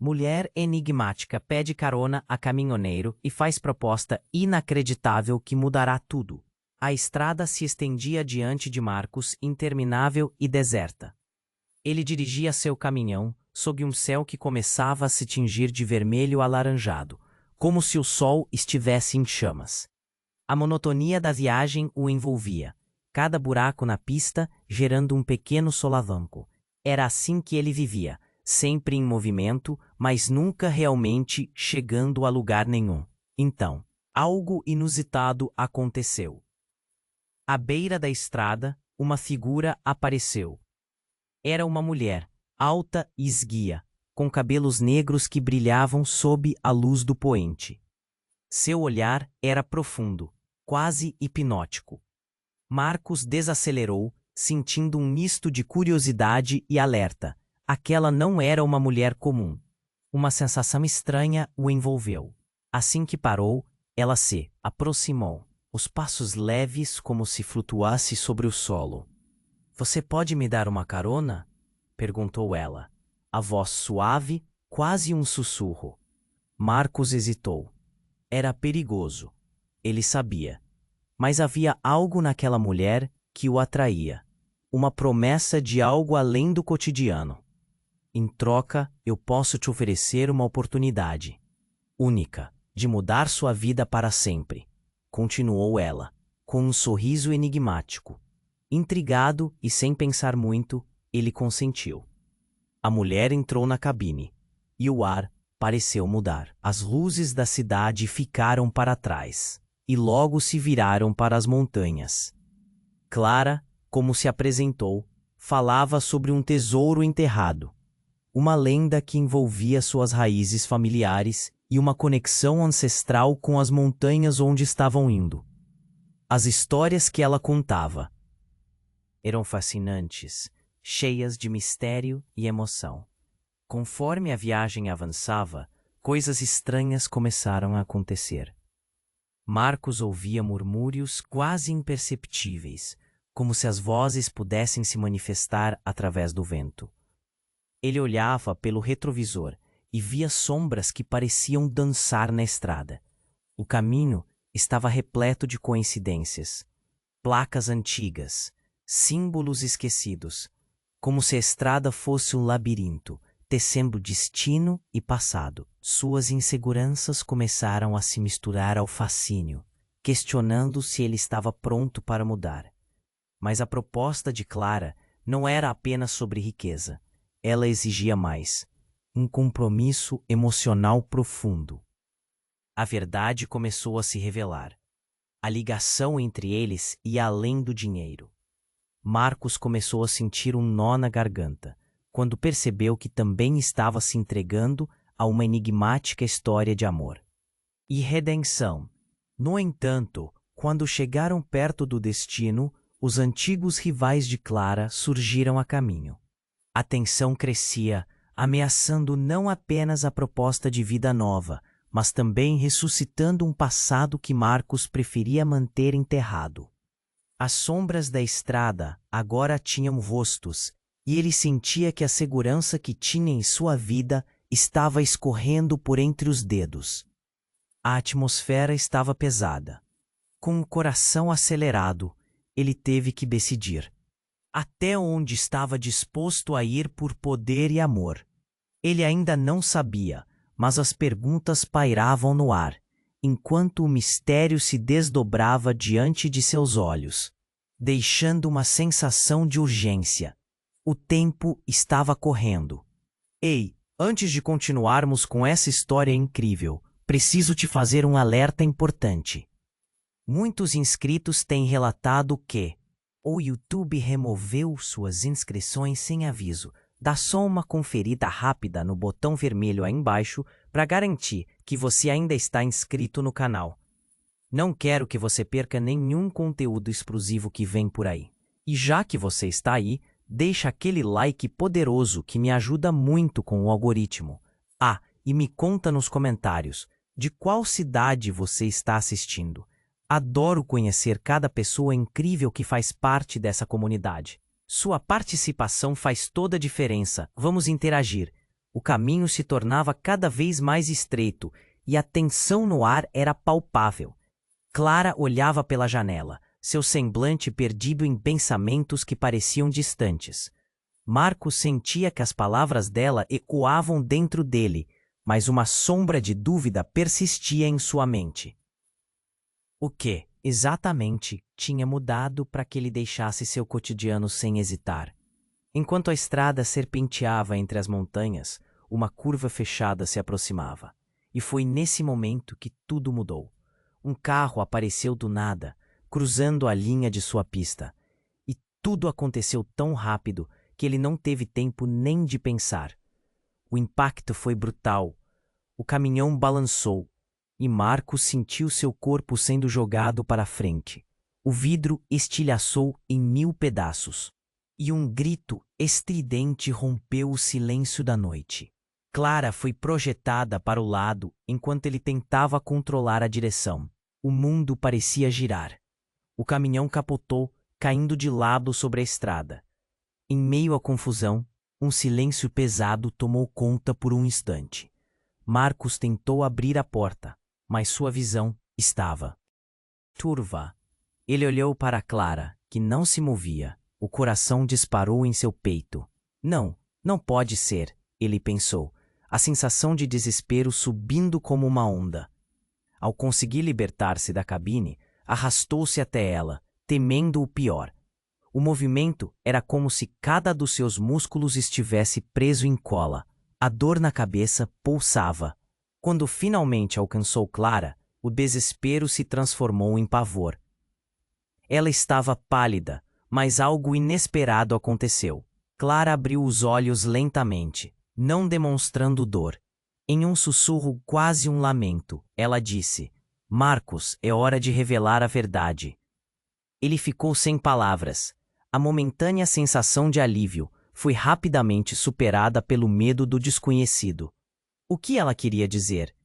Mulher enigmática pede carona a caminhoneiro e faz proposta inacreditável que mudará tudo. A estrada se estendia diante de Marcos, interminável e deserta. Ele dirigia seu caminhão, sob um céu que começava a se tingir de vermelho alaranjado, como se o sol estivesse em chamas. A monotonia da viagem o envolvia, cada buraco na pista gerando um pequeno solavanco. Era assim que ele vivia, sempre em movimento, mas nunca realmente chegando a lugar nenhum. Então, algo inusitado aconteceu. À beira da estrada, uma figura apareceu. Era uma mulher, alta e esguia, com cabelos negros que brilhavam sob a luz do poente. Seu olhar era profundo, quase hipnótico. Marcos desacelerou, sentindo um misto de curiosidade e alerta. Aquela não era uma mulher comum. Uma sensação estranha o envolveu. Assim que parou, ela se aproximou, os passos leves como se flutuasse sobre o solo. "Você pode me dar uma carona?" perguntou ela. A voz suave, quase um sussurro. Marcos hesitou. Era perigoso. Ele sabia. Mas havia algo naquela mulher que o atraía. Uma promessa de algo além do cotidiano. "Em troca, eu posso te oferecer uma oportunidade única de mudar sua vida para sempre", continuou ela, com um sorriso enigmático. Intrigado e sem pensar muito, ele consentiu. A mulher entrou na cabine, e o ar pareceu mudar. As luzes da cidade ficaram para trás, e logo se viraram para as montanhas. Clara, como se apresentou, falava sobre um tesouro enterrado. Uma lenda que envolvia suas raízes familiares e uma conexão ancestral com as montanhas onde estavam indo. As histórias que ela contava eram fascinantes, cheias de mistério e emoção. Conforme a viagem avançava, coisas estranhas começaram a acontecer. Marcos ouvia murmúrios quase imperceptíveis, como se as vozes pudessem se manifestar através do vento. Ele olhava pelo retrovisor e via sombras que pareciam dançar na estrada. O caminho estava repleto de coincidências, placas antigas, símbolos esquecidos, como se a estrada fosse um labirinto, tecendo destino e passado. Suas inseguranças começaram a se misturar ao fascínio, questionando se ele estava pronto para mudar. Mas a proposta de Clara não era apenas sobre riqueza. Ela exigia mais, um compromisso emocional profundo. A verdade começou a se revelar. A ligação entre eles ia além do dinheiro. Marcos começou a sentir um nó na garganta, quando percebeu que também estava se entregando a uma enigmática história de amor e redenção. No entanto, quando chegaram perto do destino, os antigos rivais de Clara surgiram a caminho. A tensão crescia, ameaçando não apenas a proposta de vida nova, mas também ressuscitando um passado que Marcos preferia manter enterrado. As sombras da estrada agora tinham rostos, e ele sentia que a segurança que tinha em sua vida estava escorrendo por entre os dedos. A atmosfera estava pesada. Com o coração acelerado, ele teve que decidir até onde estava disposto a ir por poder e amor. Ele ainda não sabia, mas as perguntas pairavam no ar, enquanto o mistério se desdobrava diante de seus olhos, deixando uma sensação de urgência. O tempo estava correndo. "Ei, antes de continuarmos com essa história incrível, preciso te fazer um alerta importante. Muitos inscritos têm relatado que o YouTube removeu suas inscrições sem aviso. Dá só uma conferida rápida no botão vermelho aí embaixo para garantir que você ainda está inscrito no canal. Não quero que você perca nenhum conteúdo exclusivo que vem por aí. E já que você está aí, deixa aquele like poderoso que me ajuda muito com o algoritmo. Ah, e me conta nos comentários de qual cidade você está assistindo. Adoro conhecer cada pessoa incrível que faz parte dessa comunidade. Sua participação faz toda a diferença. Vamos interagir. O caminho se tornava cada vez mais estreito e a tensão no ar era palpável. Clara olhava pela janela, seu semblante perdido em pensamentos que pareciam distantes. Marcos sentia que as palavras dela ecoavam dentro dele, mas uma sombra de dúvida persistia em sua mente. O que, exatamente, tinha mudado para que ele deixasse seu cotidiano sem hesitar? Enquanto a estrada serpenteava entre as montanhas, uma curva fechada se aproximava. E foi nesse momento que tudo mudou. Um carro apareceu do nada, cruzando a linha de sua pista. E tudo aconteceu tão rápido que ele não teve tempo nem de pensar. O impacto foi brutal. O caminhão balançou e Marcos sentiu seu corpo sendo jogado para frente. O vidro estilhaçou em 1000 pedaços. E um grito estridente rompeu o silêncio da noite. Clara foi projetada para o lado enquanto ele tentava controlar a direção. O mundo parecia girar. O caminhão capotou, caindo de lado sobre a estrada. Em meio à confusão, um silêncio pesado tomou conta por um instante. Marcos tentou abrir a porta, mas sua visão estava turva. Ele olhou para Clara, que não se movia. O coração disparou em seu peito. Não, não pode ser, ele pensou, a sensação de desespero subindo como uma onda. Ao conseguir libertar-se da cabine, arrastou-se até ela, temendo o pior. O movimento era como se cada dos seus músculos estivesse preso em cola. A dor na cabeça pulsava. Quando finalmente alcançou Clara, o desespero se transformou em pavor. Ela estava pálida, mas algo inesperado aconteceu. Clara abriu os olhos lentamente, não demonstrando dor. Em um sussurro quase um lamento, ela disse: Marcos, é hora de revelar a verdade. Ele ficou sem palavras. A momentânea sensação de alívio foi rapidamente superada pelo medo do desconhecido. O que ela queria dizer?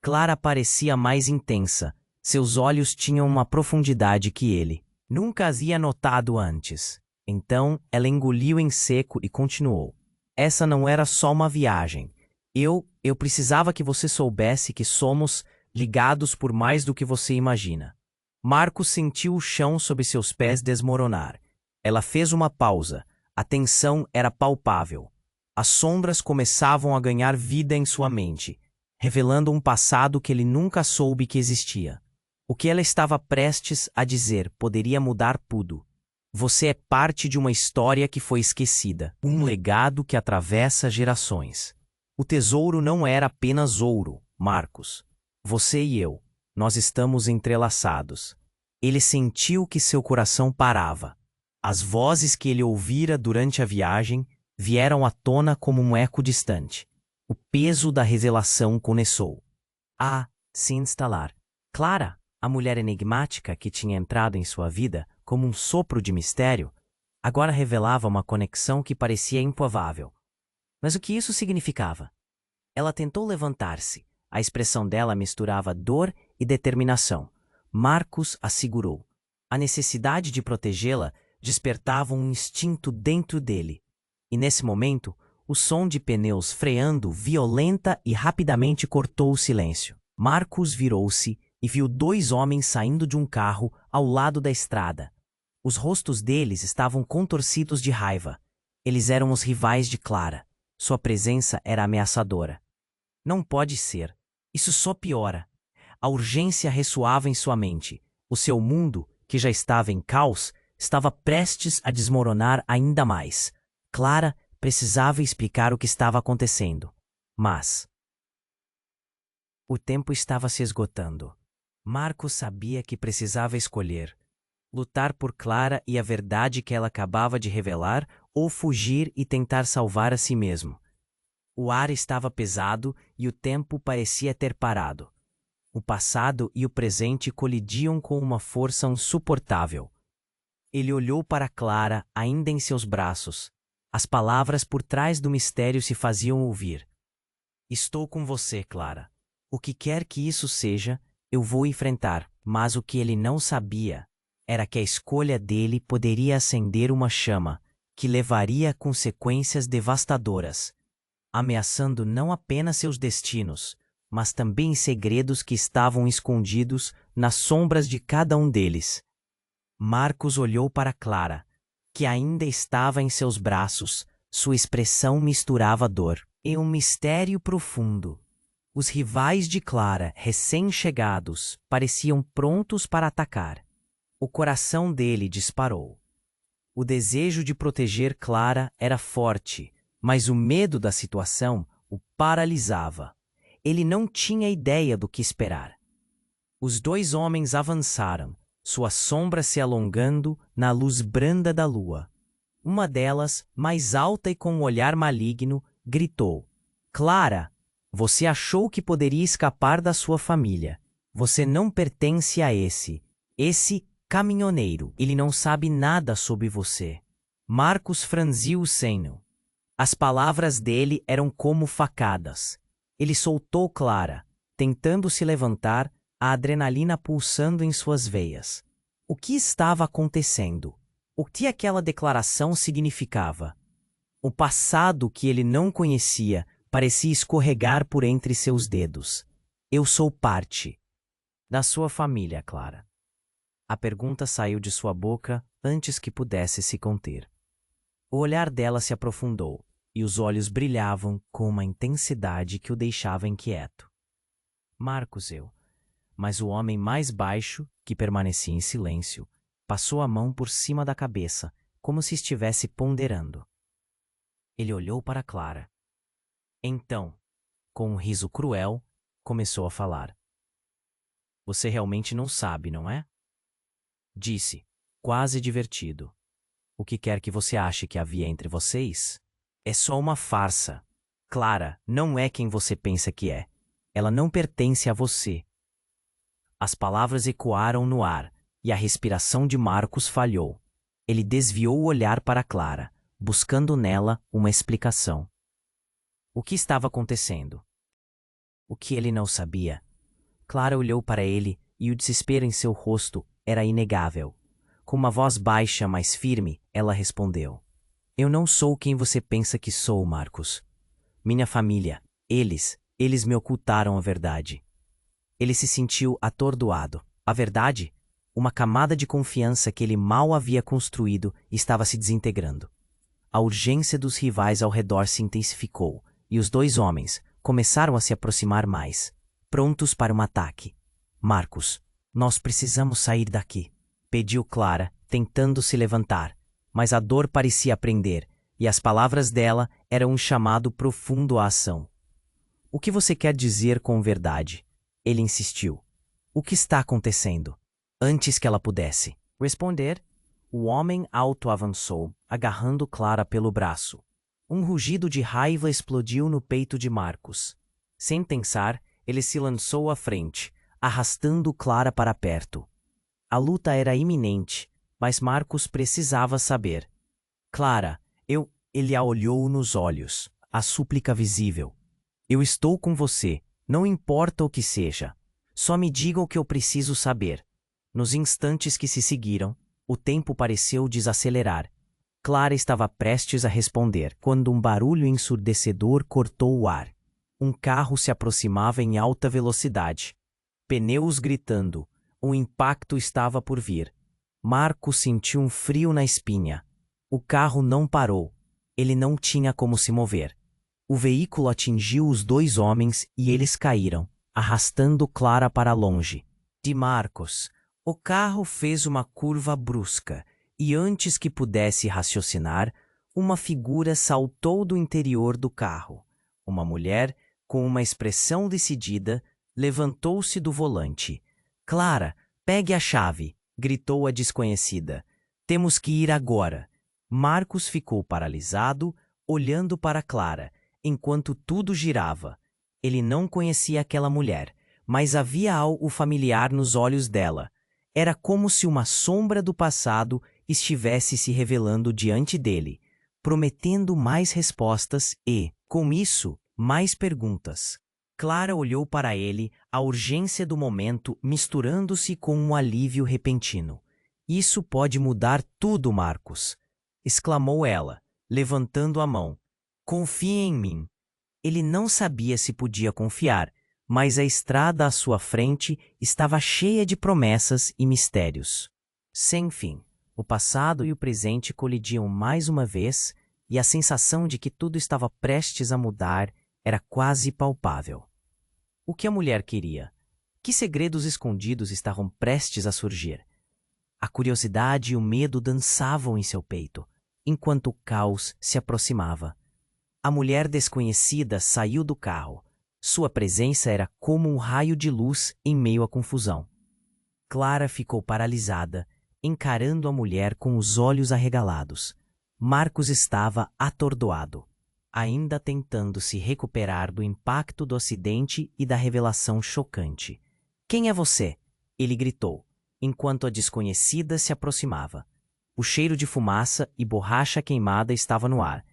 Clara parecia mais intensa. Seus olhos tinham uma profundidade que ele nunca havia notado antes. Então, ela engoliu em seco e continuou. Essa não era só uma viagem. Eu precisava que você soubesse que somos ligados por mais do que você imagina. Marcos sentiu o chão sob seus pés desmoronar. Ela fez uma pausa. A tensão era palpável. As sombras começavam a ganhar vida em sua mente, revelando um passado que ele nunca soube que existia. O que ela estava prestes a dizer poderia mudar tudo. Você é parte de uma história que foi esquecida, um legado que atravessa gerações. O tesouro não era apenas ouro, Marcos. Você e eu, nós estamos entrelaçados. Ele sentiu que seu coração parava. As vozes que ele ouvira durante a viagem vieram à tona como um eco distante. O peso da revelação começou a se instalar. Clara, a mulher enigmática que tinha entrado em sua vida como um sopro de mistério, agora revelava uma conexão que parecia improvável. Mas o que isso significava? Ela tentou levantar-se. A expressão dela misturava dor e determinação. Marcos a segurou. A necessidade de protegê-la despertava um instinto dentro dele. E nesse momento, o som de pneus freando violenta e rapidamente cortou o silêncio. Marcos virou-se e viu 2 homens saindo de um carro ao lado da estrada. Os rostos deles estavam contorcidos de raiva. Eles eram os rivais de Clara. Sua presença era ameaçadora. Não pode ser. Isso só piora. A urgência ressoava em sua mente. O seu mundo, que já estava em caos, estava prestes a desmoronar ainda mais. Clara precisava explicar o que estava acontecendo. Mas o tempo estava se esgotando. Marcos sabia que precisava escolher: lutar por Clara e a verdade que ela acabava de revelar, ou fugir e tentar salvar a si mesmo. O ar estava pesado e o tempo parecia ter parado. O passado e o presente colidiam com uma força insuportável. Ele olhou para Clara, ainda em seus braços. As palavras por trás do mistério se faziam ouvir. Estou com você, Clara. O que quer que isso seja, eu vou enfrentar. Mas o que ele não sabia era que a escolha dele poderia acender uma chama que levaria a consequências devastadoras. ameaçando não apenas seus destinos, mas também segredos que estavam escondidos nas sombras de cada um deles. Marcos olhou para Clara, que ainda estava em seus braços. Sua expressão misturava dor e um mistério profundo. Os rivais de Clara, recém-chegados, pareciam prontos para atacar. O coração dele disparou. O desejo de proteger Clara era forte, mas o medo da situação o paralisava. Ele não tinha ideia do que esperar. Os dois homens avançaram, sua sombra se alongando na luz branda da lua. Uma delas, mais alta e com um olhar maligno, gritou: Clara, você achou que poderia escapar da sua família. Você não pertence a esse caminhoneiro. Ele não sabe nada sobre você. Marcos franziu o senho. As palavras dele eram como facadas. Ele soltou Clara, tentando se levantar, a adrenalina pulsando em suas veias. O que estava acontecendo? O que aquela declaração significava? O passado que ele não conhecia parecia escorregar por entre seus dedos. Eu sou parte da sua família, Clara. A pergunta saiu de sua boca antes que pudesse se conter. O olhar dela se aprofundou, e os olhos brilhavam com uma intensidade que o deixava inquieto. Marcos, mas o homem mais baixo, que permanecia em silêncio, passou a mão por cima da cabeça, como se estivesse ponderando. Ele olhou para Clara. Então, com um riso cruel, começou a falar. Você realmente não sabe, não é? Disse, quase divertido. O que quer que você ache que havia entre vocês é só uma farsa. Clara não é quem você pensa que é. Ela não pertence a você. As palavras ecoaram no ar e a respiração de Marcos falhou. Ele desviou o olhar para Clara, buscando nela uma explicação. O que estava acontecendo? O que ele não sabia? Clara olhou para ele e o desespero em seu rosto era inegável. Com uma voz baixa, mas firme, ela respondeu. Eu não sou quem você pensa que sou, Marcos. Minha família, eles me ocultaram a verdade. Ele se sentiu atordoado. A verdade, uma camada de confiança que ele mal havia construído, estava se desintegrando. A urgência dos rivais ao redor se intensificou, e os dois homens começaram a se aproximar mais, prontos para um ataque. Marcos, nós precisamos sair daqui, pediu Clara, tentando se levantar, mas a dor parecia prender, e as palavras dela eram um chamado profundo à ação. O que você quer dizer com verdade? Ele insistiu. O que está acontecendo? Antes que ela pudesse responder, o homem alto avançou, agarrando Clara pelo braço. Um rugido de raiva explodiu no peito de Marcos. Sem pensar, ele se lançou à frente, arrastando Clara para perto. A luta era iminente, mas Marcos precisava saber. Clara, ele a olhou nos olhos, a súplica visível. Eu estou com você, não importa o que seja. Só me diga o que eu preciso saber. Nos instantes que se seguiram, o tempo pareceu desacelerar. Clara estava prestes a responder, quando um barulho ensurdecedor cortou o ar. Um carro se aproximava em alta velocidade. Pneus gritando. O impacto estava por vir. Marcos sentiu um frio na espinha. O carro não parou. Ele não tinha como se mover. O veículo atingiu os dois homens e eles caíram, arrastando Clara para longe. De Marcos, o carro fez uma curva brusca e antes que pudesse raciocinar, uma figura saltou do interior do carro. Uma mulher, com uma expressão decidida, levantou-se do volante. Clara, pegue a chave, gritou a desconhecida. Temos que ir agora. Marcos ficou paralisado, olhando para Clara, enquanto tudo girava. Ele não conhecia aquela mulher, mas havia algo familiar nos olhos dela. Era como se uma sombra do passado estivesse se revelando diante dele, prometendo mais respostas e, com isso, mais perguntas. Clara olhou para ele, a urgência do momento misturando-se com um alívio repentino. Isso pode mudar tudo, Marcos, exclamou ela, levantando a mão. Confie em mim. Ele não sabia se podia confiar, mas a estrada à sua frente estava cheia de promessas e mistérios. Sem fim, o passado e o presente colidiam mais uma vez, e a sensação de que tudo estava prestes a mudar era quase palpável. O que a mulher queria? Que segredos escondidos estavam prestes a surgir? A curiosidade e o medo dançavam em seu peito, enquanto o caos se aproximava. A mulher desconhecida saiu do carro. Sua presença era como um raio de luz em meio à confusão. Clara ficou paralisada, encarando a mulher com os olhos arregalados. Marcos estava atordoado, ainda tentando se recuperar do impacto do acidente e da revelação chocante. "Quem é você?" ele gritou, enquanto a desconhecida se aproximava. O cheiro de fumaça e borracha queimada estava no ar,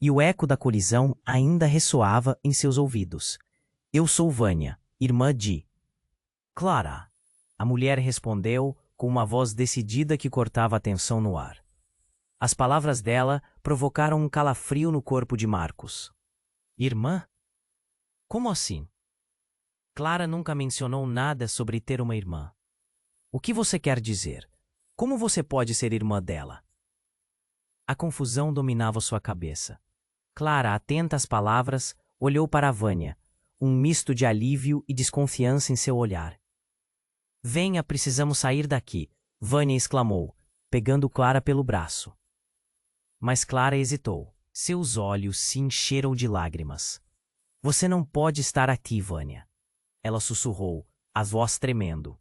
e o eco da colisão ainda ressoava em seus ouvidos. "Eu sou Vânia, irmã de Clara." A mulher respondeu com uma voz decidida que cortava a tensão no ar. As palavras dela provocaram um calafrio no corpo de Marcos. "Irmã? Como assim? Clara nunca mencionou nada sobre ter uma irmã. O que você quer dizer? Como você pode ser irmã dela?" A confusão dominava sua cabeça. Clara, atenta às palavras, olhou para Vânia, um misto de alívio e desconfiança em seu olhar. "Venha, precisamos sair daqui", Vânia exclamou, pegando Clara pelo braço. Mas Clara hesitou. Seus olhos se encheram de lágrimas. "Você não pode estar aqui, Vânia." Ela sussurrou, a voz tremendo.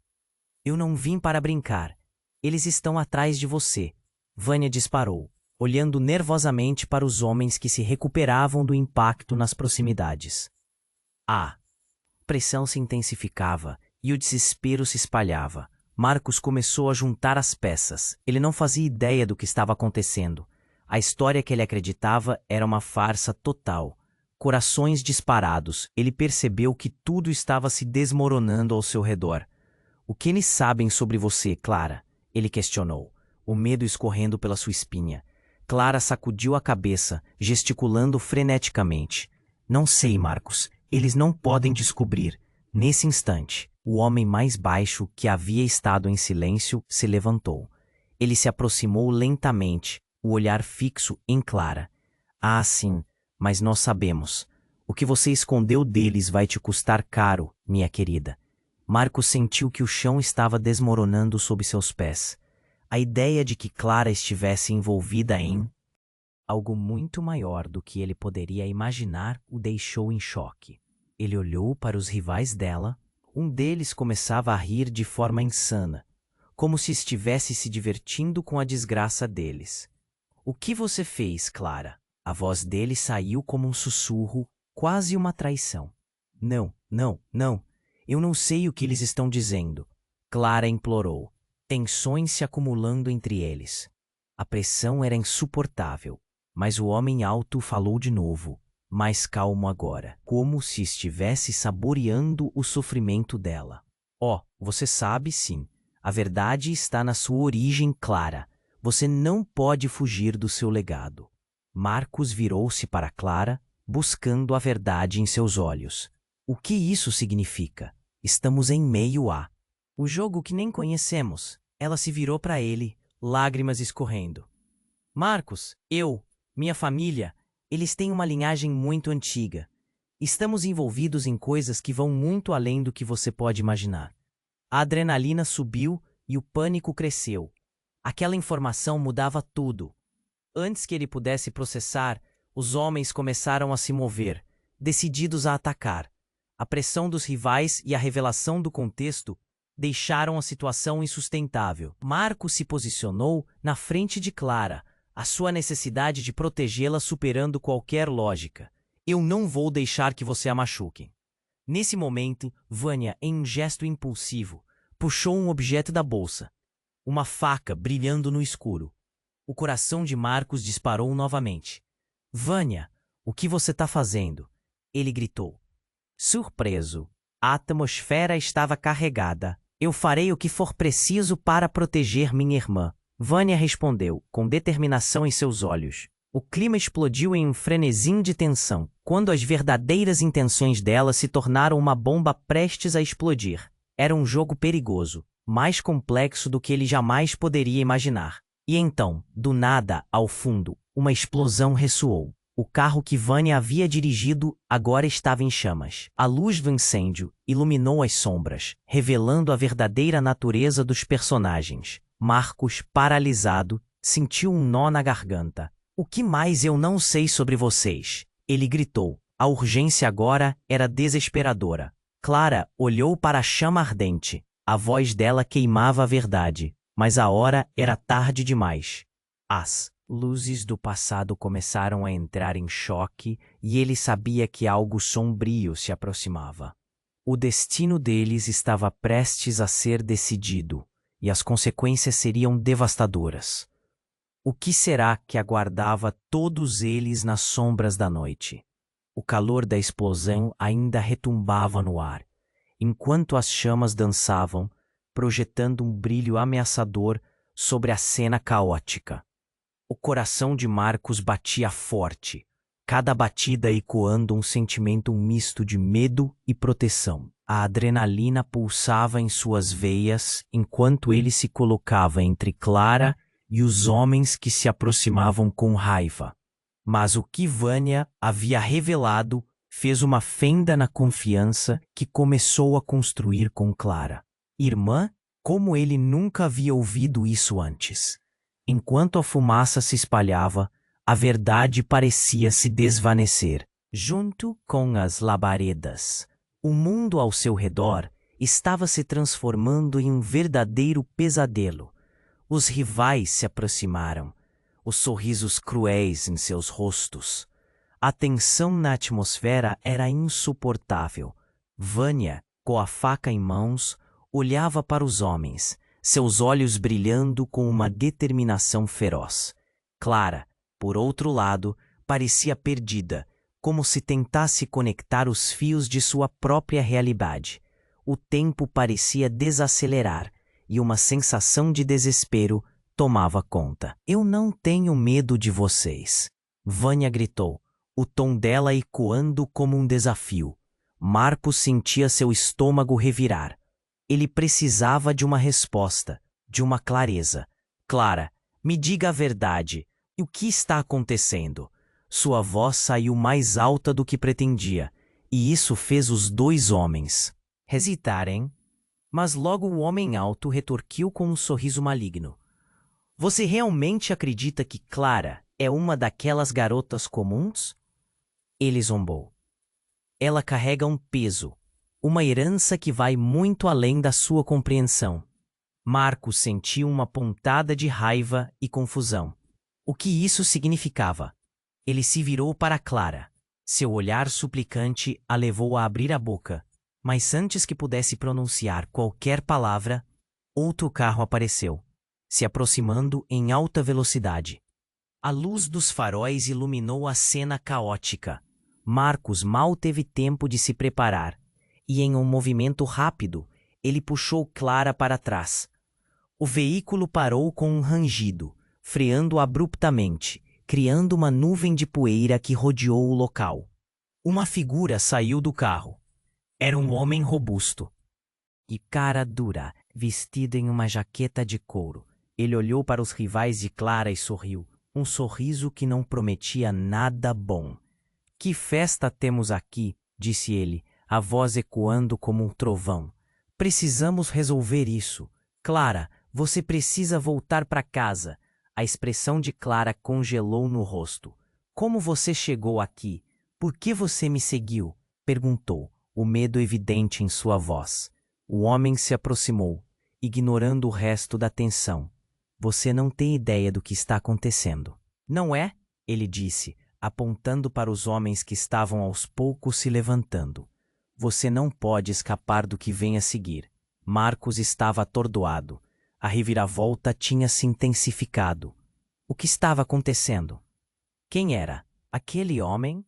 "Eu não vim para brincar. Eles estão atrás de você." Vânia disparou, olhando nervosamente para os homens que se recuperavam do impacto nas proximidades. A pressão se intensificava e o desespero se espalhava. Marcos começou a juntar as peças. Ele não fazia ideia do que estava acontecendo. A história que ele acreditava era uma farsa total. Corações disparados, ele percebeu que tudo estava se desmoronando ao seu redor. "O que eles sabem sobre você, Clara?" ele questionou, o medo escorrendo pela sua espinha. Clara sacudiu a cabeça, gesticulando freneticamente. "Não sei, Marcos. Eles não podem descobrir." Nesse instante, o homem mais baixo, que havia estado em silêncio, se levantou. Ele se aproximou lentamente, o olhar fixo em Clara. "Ah, sim, mas nós sabemos. O que você escondeu deles vai te custar caro, minha querida." Marcos sentiu que o chão estava desmoronando sob seus pés. A ideia de que Clara estivesse envolvida em algo muito maior do que ele poderia imaginar o deixou em choque. Ele olhou para os rivais dela. Um deles começava a rir de forma insana, como se estivesse se divertindo com a desgraça deles. "O que você fez, Clara?" A voz dele saiu como um sussurro, quase uma traição. Não. Eu não sei o que eles estão dizendo." Clara implorou, tensões se acumulando entre eles. A pressão era insuportável, mas o homem alto falou de novo, mais calmo agora, como se estivesse saboreando o sofrimento dela. Você sabe sim. A verdade está na sua origem, Clara. Você não pode fugir do seu legado." Marcos virou-se para Clara, buscando a verdade em seus olhos. "O que isso significa? Estamos em meio a o jogo que nem conhecemos." Ela se virou para ele, lágrimas escorrendo. "Marcos, minha família, eles têm uma linhagem muito antiga. Estamos envolvidos em coisas que vão muito além do que você pode imaginar." A adrenalina subiu e o pânico cresceu. Aquela informação mudava tudo. Antes que ele pudesse processar, os homens começaram a se mover, decididos a atacar. A pressão dos rivais e a revelação do contexto deixaram a situação insustentável. Marcos se posicionou na frente de Clara, a sua necessidade de protegê-la superando qualquer lógica. "Eu não vou deixar que você a machuque." Nesse momento, Vânia, em um gesto impulsivo, puxou um objeto da bolsa. Uma faca brilhando no escuro. O coração de Marcos disparou novamente. "Vânia, o que você está fazendo?" ele gritou. Surpreso. A atmosfera estava carregada. "Eu farei o que for preciso para proteger minha irmã." Vânia respondeu, com determinação em seus olhos. O clima explodiu em um frenesim de tensão, quando as verdadeiras intenções dela se tornaram uma bomba prestes a explodir. Era um jogo perigoso, mais complexo do que ele jamais poderia imaginar. E então, do nada, ao fundo, uma explosão ressoou. O carro que Vanya havia dirigido agora estava em chamas. A luz do incêndio iluminou as sombras, revelando a verdadeira natureza dos personagens. Marcos, paralisado, sentiu um nó na garganta. O que mais eu não sei sobre vocês? Ele gritou. A urgência agora era desesperadora. Clara olhou para a chama ardente. A voz dela queimava a verdade, mas a hora era tarde demais. As luzes do passado começaram a entrar em choque e ele sabia que algo sombrio se aproximava. O destino deles estava prestes a ser decidido e as consequências seriam devastadoras. O que será que aguardava todos eles nas sombras da noite? O calor da explosão ainda retumbava no ar, enquanto as chamas dançavam, projetando um brilho ameaçador sobre a cena caótica. O coração de Marcos batia forte, cada batida ecoando um sentimento misto de medo e proteção. A adrenalina pulsava em suas veias enquanto ele se colocava entre Clara e os homens que se aproximavam com raiva. Mas o que Vanya havia revelado fez uma fenda na confiança que começou a construir com Clara. Irmã, como ele nunca havia ouvido isso antes. Enquanto a fumaça se espalhava, a verdade parecia se desvanecer. Junto com as labaredas, o mundo ao seu redor estava se transformando em um verdadeiro pesadelo. Os rivais se aproximaram, os sorrisos cruéis em seus rostos. A tensão na atmosfera era insuportável. Vanya, com a faca em mãos, olhava para os homens, seus olhos brilhando com uma determinação feroz. Clara, por outro lado, parecia perdida, como se tentasse conectar os fios de sua própria realidade. O tempo parecia desacelerar e uma sensação de desespero tomava conta. Eu não tenho medo de vocês, Vanya gritou, o tom dela ecoando como um desafio. Marcos sentia seu estômago revirar. Ele precisava de uma resposta, de uma clareza. Clara, me diga a verdade. O que está acontecendo? Sua voz saiu mais alta do que pretendia, e isso fez os dois homens hesitarem. Mas logo o homem alto retorquiu com um sorriso maligno. Você realmente acredita que Clara é uma daquelas garotas comuns? Ele zombou. Ela carrega um peso, uma herança que vai muito além da sua compreensão. Marcos sentiu uma pontada de raiva e confusão. O que isso significava? Ele se virou para Clara. Seu olhar suplicante a levou a abrir a boca. Mas antes que pudesse pronunciar qualquer palavra, outro carro apareceu, se aproximando em alta velocidade. A luz dos faróis iluminou a cena caótica. Marcos mal teve tempo de se preparar, e em um movimento rápido, ele puxou Clara para trás. O veículo parou com um rangido, freando abruptamente, criando uma nuvem de poeira que rodeou o local. Uma figura saiu do carro. Era um homem robusto e cara dura, vestido em uma jaqueta de couro. Ele olhou para os rivais de Clara e sorriu, um sorriso que não prometia nada bom. Que festa temos aqui, disse ele, a voz ecoando como um trovão. Precisamos resolver isso. Clara, você precisa voltar para casa. A expressão de Clara congelou no rosto. Como você chegou aqui? Por que você me seguiu? Perguntou, o medo evidente em sua voz. O homem se aproximou, ignorando o resto da tensão. Você não tem ideia do que está acontecendo. Não é? Ele disse, apontando para os homens que estavam aos poucos se levantando. Você não pode escapar do que vem a seguir. Marcos estava atordoado. A reviravolta tinha se intensificado. O que estava acontecendo? Quem era? Aquele homem?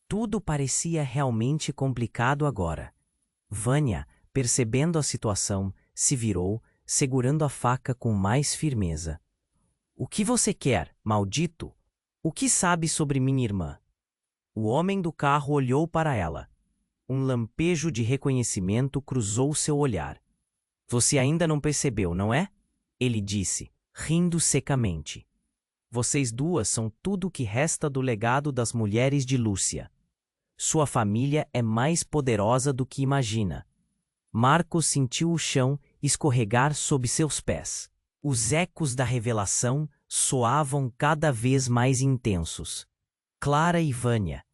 Tudo parecia realmente complicado agora. Vanya, percebendo a situação, se virou, segurando a faca com mais firmeza. O que você quer, maldito? O que sabe sobre minha irmã? O homem do carro olhou para ela. Um lampejo de reconhecimento cruzou seu olhar. Você ainda não percebeu, não é? Ele disse, rindo secamente. Vocês duas são tudo o que resta do legado das mulheres de Lúcia. Sua família é mais poderosa do que imagina. Marcos sentiu o chão escorregar sob seus pés. Os ecos da revelação soavam cada vez mais intensos. Clara e Vânia,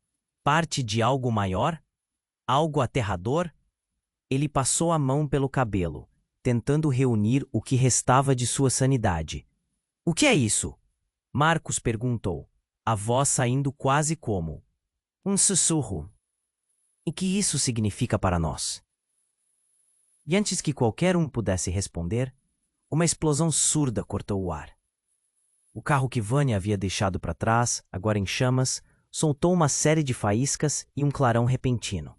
parte de algo maior? Algo aterrador? Ele passou a mão pelo cabelo, tentando reunir o que restava de sua sanidade. O que é isso? Marcos perguntou, a voz saindo quase como um sussurro. E que isso significa para nós? E antes que qualquer um pudesse responder, uma explosão surda cortou o ar. O carro que Vânia havia deixado para trás, agora em chamas, soltou uma série de faíscas e um clarão repentino.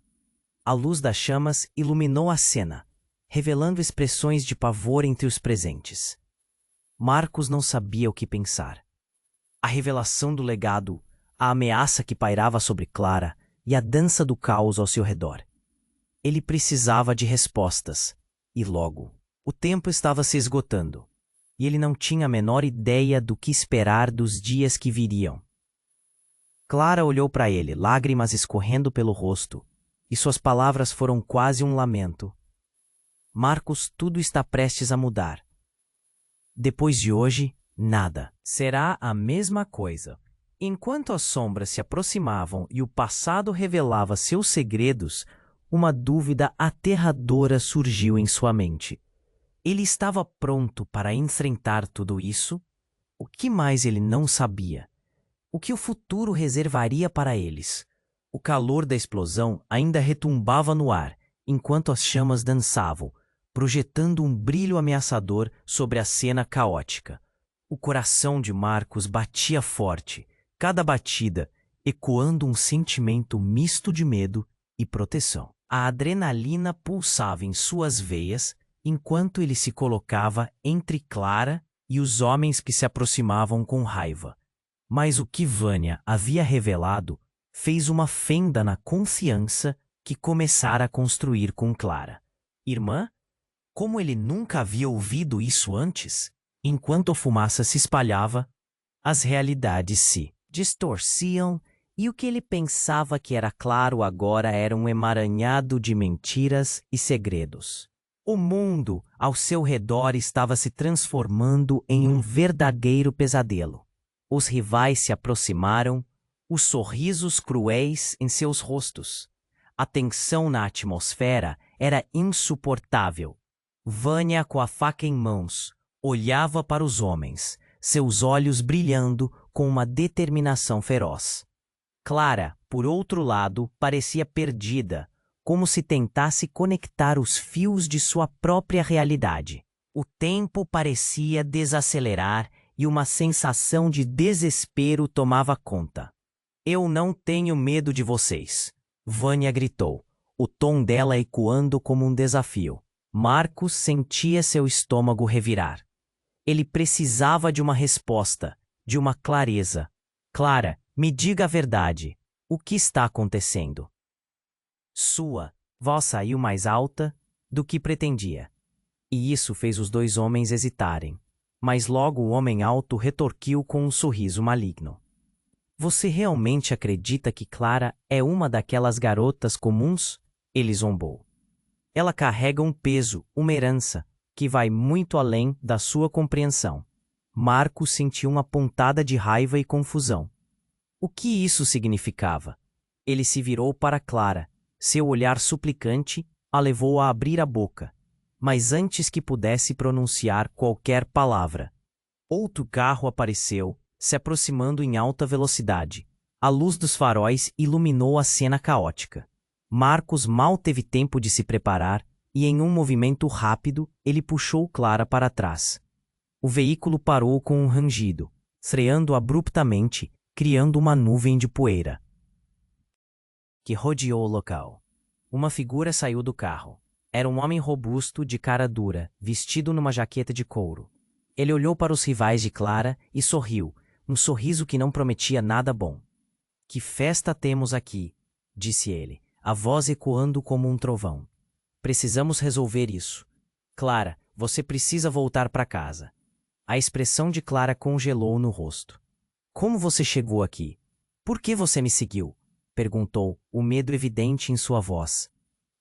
A luz das chamas iluminou a cena, revelando expressões de pavor entre os presentes. Marcos não sabia o que pensar. A revelação do legado, a ameaça que pairava sobre Clara e a dança do caos ao seu redor. Ele precisava de respostas, e logo. O tempo estava se esgotando, e ele não tinha a menor ideia do que esperar dos dias que viriam. Clara olhou para ele, lágrimas escorrendo pelo rosto, e suas palavras foram quase um lamento. Marcos, tudo está prestes a mudar. Depois de hoje, nada. Será a mesma coisa. Enquanto as sombras se aproximavam e o passado revelava seus segredos, uma dúvida aterradora surgiu em sua mente. Ele estava pronto para enfrentar tudo isso? O que mais ele não sabia? O que o futuro reservaria para eles? O calor da explosão ainda retumbava no ar, enquanto as chamas dançavam, projetando um brilho ameaçador sobre a cena caótica. O coração de Marcos batia forte, cada batida ecoando um sentimento misto de medo e proteção. A adrenalina pulsava em suas veias enquanto ele se colocava entre Clara e os homens que se aproximavam com raiva. Mas o que Vânia havia revelado fez uma fenda na confiança que começara a construir com Clara. Irmã? Como ele nunca havia ouvido isso antes? Enquanto a fumaça se espalhava, as realidades se distorciam e o que ele pensava que era claro agora era um emaranhado de mentiras e segredos. O mundo ao seu redor estava se transformando em um verdadeiro pesadelo. Os rivais se aproximaram, os sorrisos cruéis em seus rostos. A tensão na atmosfera era insuportável. Vânia, com a faca em mãos, olhava para os homens, seus olhos brilhando com uma determinação feroz. Clara, por outro lado, parecia perdida, como se tentasse conectar os fios de sua própria realidade. O tempo parecia desacelerar e uma sensação de desespero tomava conta. Eu não tenho medo de vocês, Vânia gritou, o tom dela ecoando como um desafio. Marcos sentia seu estômago revirar. Ele precisava de uma resposta, de uma clareza. Clara, me diga a verdade. O que está acontecendo? Sua voz saiu mais alta do que pretendia. E isso fez os dois homens hesitarem. Mas logo o homem alto retorquiu com um sorriso maligno. Você realmente acredita que Clara é uma daquelas garotas comuns? Ele zombou. Ela carrega um peso, uma herança, que vai muito além da sua compreensão. Marcos sentiu uma pontada de raiva e confusão. O que isso significava? Ele se virou para Clara. Seu olhar suplicante a levou a abrir a boca. Mas antes que pudesse pronunciar qualquer palavra, outro carro apareceu, se aproximando em alta velocidade. A luz dos faróis iluminou a cena caótica. Marcos mal teve tempo de se preparar e, em um movimento rápido, ele puxou Clara para trás. O veículo parou com um rangido, freando abruptamente, criando uma nuvem de poeira que rodeou o local. Uma figura saiu do carro. Era um homem robusto, de cara dura, vestido numa jaqueta de couro. Ele olhou para os rivais de Clara e sorriu, um sorriso que não prometia nada bom. Que festa temos aqui, disse ele, a voz ecoando como um trovão. Precisamos resolver isso. Clara, você precisa voltar para casa. A expressão de Clara congelou no rosto. Como você chegou aqui? Por que você me seguiu? Perguntou, o medo evidente em sua voz.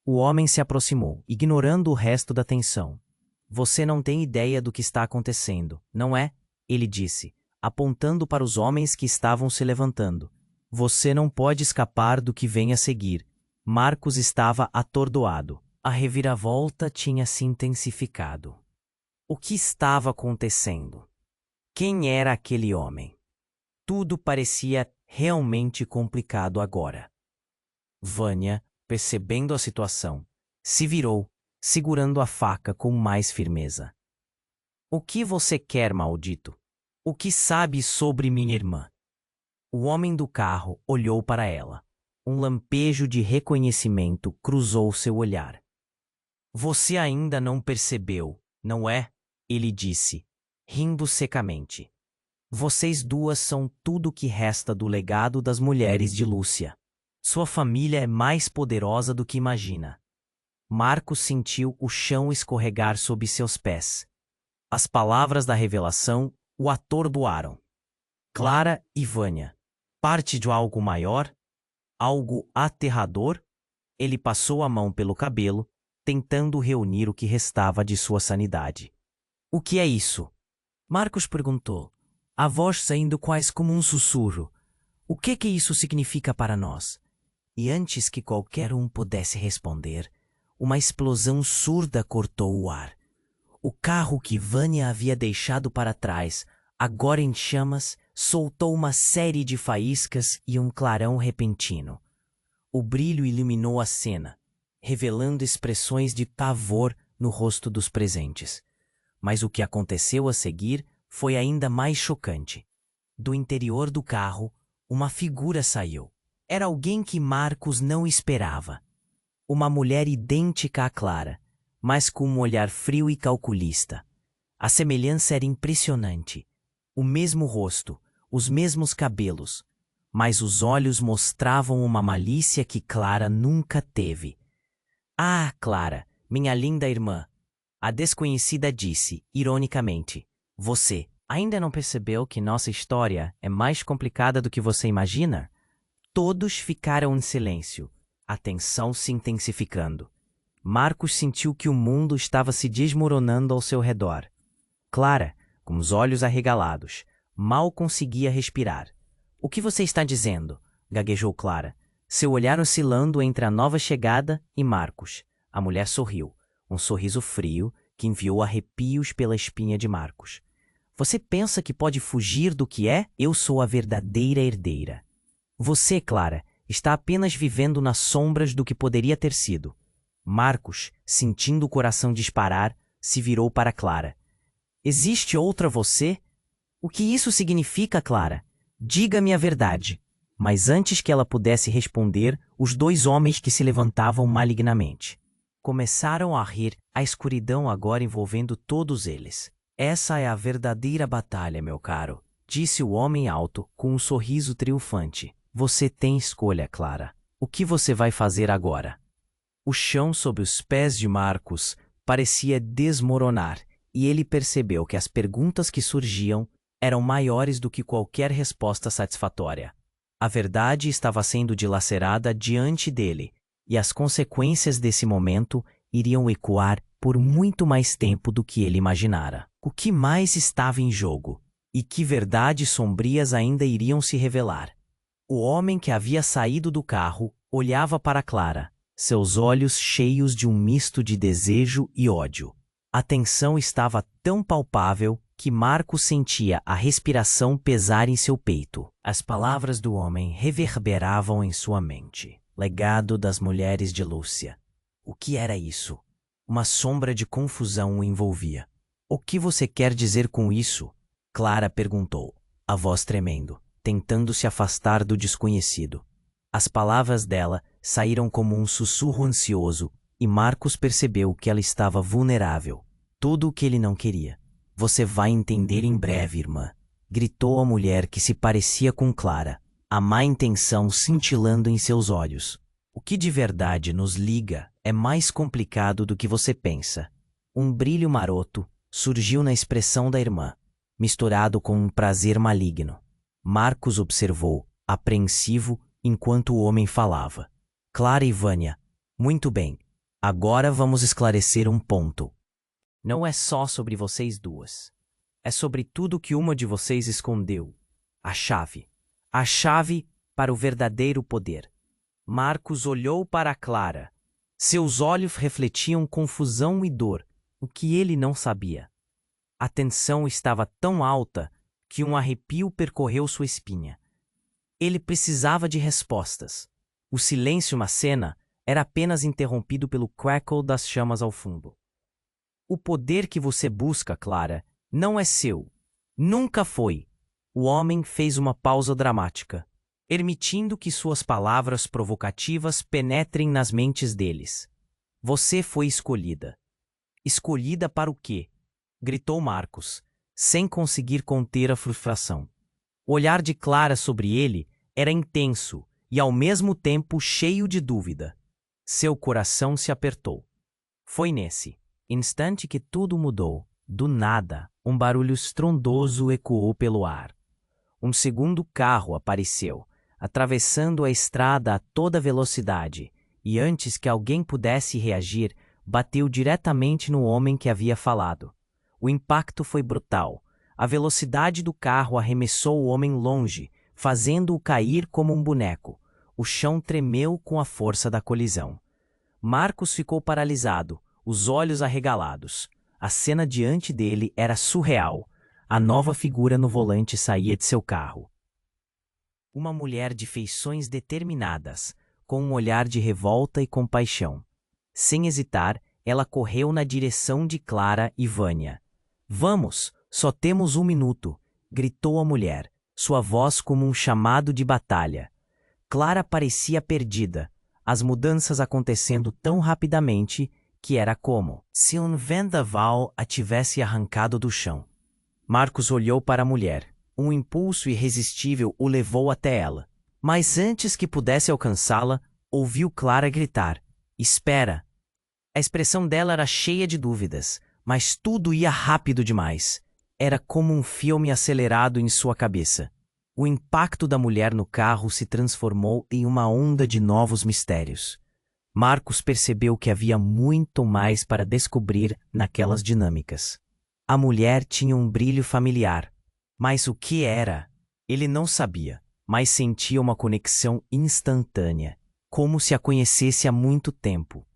O homem se aproximou, ignorando o resto da tensão. Você não tem ideia do que está acontecendo, não é? Ele disse, apontando para os homens que estavam se levantando. Você não pode escapar do que vem a seguir. Marcos estava atordoado. A reviravolta tinha se intensificado. O que estava acontecendo? Quem era aquele homem? Tudo parecia realmente complicado agora. Vânia, percebendo a situação, se virou, segurando a faca com mais firmeza. O que você quer, maldito? O que sabe sobre minha irmã? O homem do carro olhou para ela. Um lampejo de reconhecimento cruzou seu olhar. Você ainda não percebeu, não é? Ele disse, rindo secamente. Vocês duas são tudo o que resta do legado das mulheres de Lúcia. Sua família é mais poderosa do que imagina. Marcos sentiu o chão escorregar sob seus pés. As palavras da revelação o atordoaram. Clara e Vânia. Parte de algo maior? Algo aterrador? Ele passou a mão pelo cabelo, tentando reunir o que restava de sua sanidade. O que é isso? Marcos perguntou, a voz saindo quase como um sussurro. O que isso significa para nós? E antes que qualquer um pudesse responder, uma explosão surda cortou o ar. O carro que Vânia havia deixado para trás, agora em chamas, soltou uma série de faíscas e um clarão repentino. O brilho iluminou a cena, revelando expressões de pavor no rosto dos presentes. Mas o que aconteceu a seguir foi ainda mais chocante. Do interior do carro, uma figura saiu. Era alguém que Marcos não esperava. Uma mulher idêntica à Clara, mas com um olhar frio e calculista. A semelhança era impressionante. O mesmo rosto, os mesmos cabelos, mas os olhos mostravam uma malícia que Clara nunca teve. Ah, Clara, minha linda irmã, a desconhecida disse, ironicamente, você ainda não percebeu que nossa história é mais complicada do que você imagina? Todos ficaram em silêncio, a tensão se intensificando. Marcos sentiu que o mundo estava se desmoronando ao seu redor. Clara, com os olhos arregalados, mal conseguia respirar. O que você está dizendo? Gaguejou Clara, seu olhar oscilando entre a nova chegada e Marcos. A mulher sorriu, um sorriso frio que enviou arrepios pela espinha de Marcos. Você pensa que pode fugir do que é? Eu sou a verdadeira herdeira. Você, Clara, está apenas vivendo nas sombras do que poderia ter sido. Marcos, sentindo o coração disparar, se virou para Clara. Existe outra você? O que isso significa, Clara? Diga-me a verdade. Mas antes que ela pudesse responder, os dois homens que se levantavam malignamente começaram a rir, a escuridão agora envolvendo todos eles. Essa é a verdadeira batalha, meu caro, disse o homem alto, com um sorriso triunfante. Você tem escolha, Clara. O que você vai fazer agora? O chão sob os pés de Marcos parecia desmoronar, e ele percebeu que as perguntas que surgiam eram maiores do que qualquer resposta satisfatória. A verdade estava sendo dilacerada diante dele, e as consequências desse momento iriam ecoar por muito mais tempo do que ele imaginara. O que mais estava em jogo? E que verdades sombrias ainda iriam se revelar? O homem que havia saído do carro olhava para Clara, seus olhos cheios de um misto de desejo e ódio. A tensão estava tão palpável que Marcos sentia a respiração pesar em seu peito. As palavras do homem reverberavam em sua mente. Legado das mulheres de Lúcia. O que era isso? Uma sombra de confusão o envolvia. O que você quer dizer com isso? Clara perguntou, a voz tremendo, tentando se afastar do desconhecido. As palavras dela saíram como um sussurro ansioso e Marcos percebeu que ela estava vulnerável. Tudo o que ele não queria. Você vai entender em breve, irmã. gritou a mulher que se parecia com Clara, a má intenção cintilando em seus olhos. O que de verdade nos liga é mais complicado do que você pensa. Um brilho maroto surgiu na expressão da irmã, misturado com um prazer maligno. Marcos observou, apreensivo, enquanto o homem falava. Clara e Vânia, muito bem. Agora vamos esclarecer um ponto. Não é só sobre vocês duas. É sobre tudo que uma de vocês escondeu. A chave. A chave para o verdadeiro poder. Marcos olhou para Clara. Seus olhos refletiam confusão e dor, o que ele não sabia. A tensão estava tão alta que um arrepio percorreu sua espinha. Ele precisava de respostas. O silêncio na cena era apenas interrompido pelo crackle das chamas ao fundo. O poder que você busca, Clara, não é seu. Nunca foi. O homem fez uma pausa dramática, permitindo que suas palavras provocativas penetrem nas mentes deles. Você foi escolhida. Escolhida para o quê? Gritou Marcos, sem conseguir conter a frustração. O olhar de Clara sobre ele era intenso e ao mesmo tempo cheio de dúvida. Seu coração se apertou. Foi nesse instante que tudo mudou. Do nada, um barulho estrondoso ecoou pelo ar. Um segundo carro apareceu, atravessando a estrada a toda velocidade, e antes que alguém pudesse reagir, bateu diretamente no homem que havia falado. O impacto foi brutal. A velocidade do carro arremessou o homem longe, fazendo-o cair como um boneco. O chão tremeu com a força da colisão. Marcos ficou paralisado, os olhos arregalados. A cena diante dele era surreal. A nova figura no volante saía de seu carro. Uma mulher de feições determinadas, com um olhar de revolta e compaixão. Sem hesitar, ela correu na direção de Clara e Vânia. Vamos, só temos 1 minuto, gritou a mulher, sua voz como um chamado de batalha. Clara parecia perdida, as mudanças acontecendo tão rapidamente que era como se um vendaval a tivesse arrancado do chão. Marcos olhou para a mulher. Um impulso irresistível o levou até ela. Mas antes que pudesse alcançá-la, ouviu Clara gritar: Espera! A expressão dela era cheia de dúvidas, mas tudo ia rápido demais. Era como um filme acelerado em sua cabeça. O impacto da mulher no carro se transformou em uma onda de novos mistérios. Marcos percebeu que havia muito mais para descobrir naquelas dinâmicas. A mulher tinha um brilho familiar, mas o que era? Ele não sabia, mas sentia uma conexão instantânea, como se a conhecesse há muito tempo.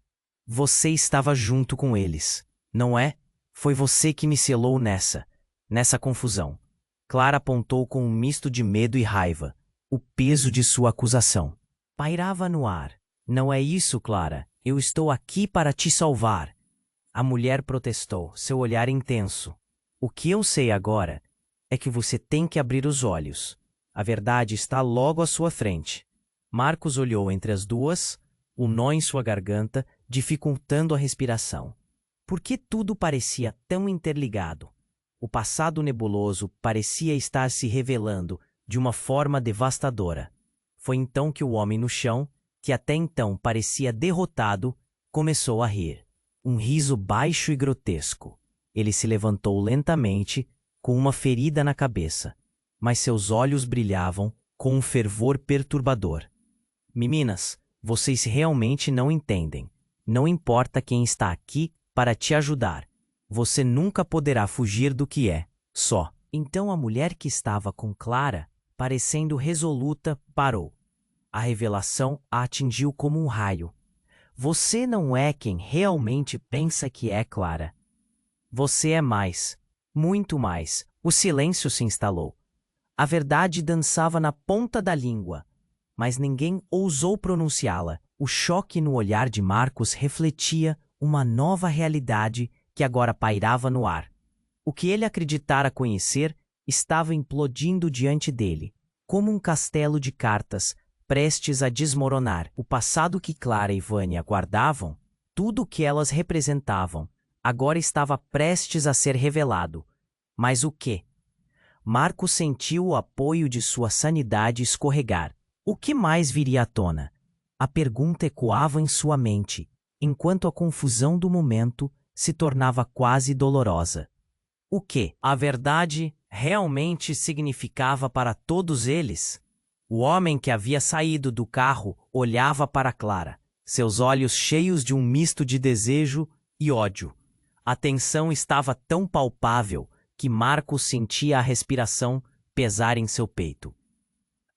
Você estava junto com eles, não é? Foi você que me selou nessa confusão. Clara apontou com um misto de medo e raiva. O peso de sua acusação pairava no ar. Não é isso, Clara. Eu estou aqui para te salvar. A mulher protestou, seu olhar intenso. O que eu sei agora é que você tem que abrir os olhos. A verdade está logo à sua frente. Marcos olhou entre as duas, um nó em sua garganta, dificultando a respiração. Por que tudo parecia tão interligado? O passado nebuloso parecia estar se revelando de uma forma devastadora. Foi então que o homem no chão, que até então parecia derrotado, começou a rir. Um riso baixo e grotesco. Ele se levantou lentamente, com uma ferida na cabeça, mas seus olhos brilhavam com um fervor perturbador. Meninas, vocês realmente não entendem. Não importa quem está aqui para te ajudar. Você nunca poderá fugir do que é, só. Então a mulher que estava com Clara, parecendo resoluta, parou. A revelação a atingiu como um raio. Você não é quem realmente pensa que é, Clara. Você é mais, muito mais. O silêncio se instalou. A verdade dançava na ponta da língua, mas ninguém ousou pronunciá-la. O choque no olhar de Marcos refletia uma nova realidade que agora pairava no ar. O que ele acreditara conhecer estava implodindo diante dele, como um castelo de cartas prestes a desmoronar. O passado que Clara e Vânia guardavam, tudo o que elas representavam, agora estava prestes a ser revelado. Mas o quê? Marcos sentiu o apoio de sua sanidade escorregar. O que mais viria à tona? A pergunta ecoava em sua mente, enquanto a confusão do momento se tornava quase dolorosa. O que a verdade realmente significava para todos eles? O homem que havia saído do carro olhava para Clara, seus olhos cheios de um misto de desejo e ódio. A tensão estava tão palpável que Marcos sentia a respiração pesar em seu peito.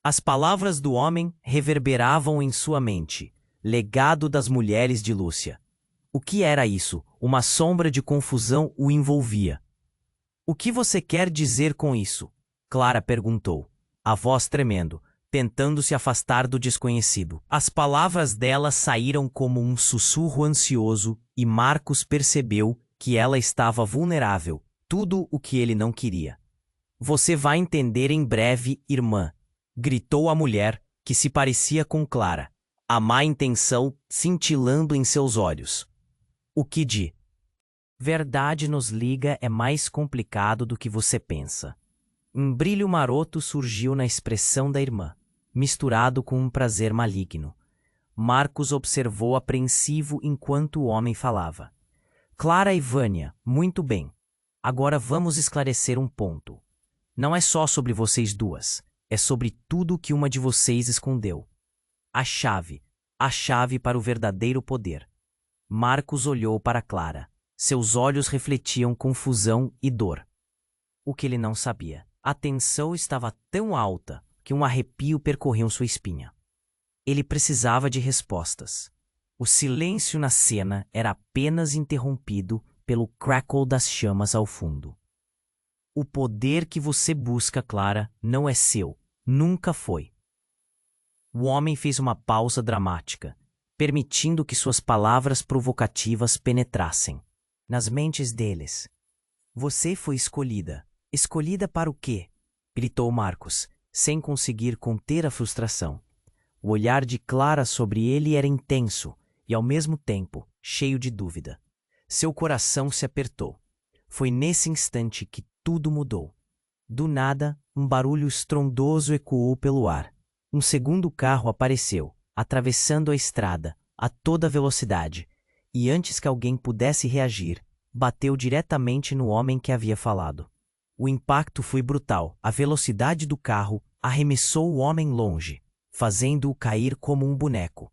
As palavras do homem reverberavam em sua mente, legado das mulheres de Lúcia. O que era isso? Uma sombra de confusão o envolvia. O que você quer dizer com isso? Clara perguntou, a voz tremendo, tentando se afastar do desconhecido. As palavras dela saíram como um sussurro ansioso e Marcos percebeu que ela estava vulnerável, tudo o que ele não queria. Você vai entender em breve, irmã, gritou a mulher, que se parecia com Clara, a má intenção cintilando em seus olhos. O que de verdade nos liga é mais complicado do que você pensa. Um brilho maroto surgiu na expressão da irmã, misturado com um prazer maligno. Marcos observou apreensivo enquanto o homem falava. Clara e Vânia, muito bem. Agora vamos esclarecer um ponto. Não é só sobre vocês duas, é sobre tudo que uma de vocês escondeu. A chave para o verdadeiro poder. Marcos olhou para Clara. Seus olhos refletiam confusão e dor. O que ele não sabia. A tensão estava tão alta que um arrepio percorreu sua espinha. Ele precisava de respostas. O silêncio na cena era apenas interrompido pelo crackle das chamas ao fundo. O poder que você busca, Clara, não é seu. Nunca foi. O homem fez uma pausa dramática, permitindo que suas palavras provocativas penetrassem nas mentes deles. Você foi escolhida. Escolhida para o quê? Gritou Marcos, sem conseguir conter a frustração. O olhar de Clara sobre ele era intenso e, ao mesmo tempo, cheio de dúvida. Seu coração se apertou. Foi nesse instante que tudo mudou. Do nada, um barulho estrondoso ecoou pelo ar. Um segundo carro apareceu, atravessando a estrada, a toda velocidade, e antes que alguém pudesse reagir, bateu diretamente no homem que havia falado. O impacto foi brutal. A velocidade do carro arremessou o homem longe, fazendo-o cair como um boneco.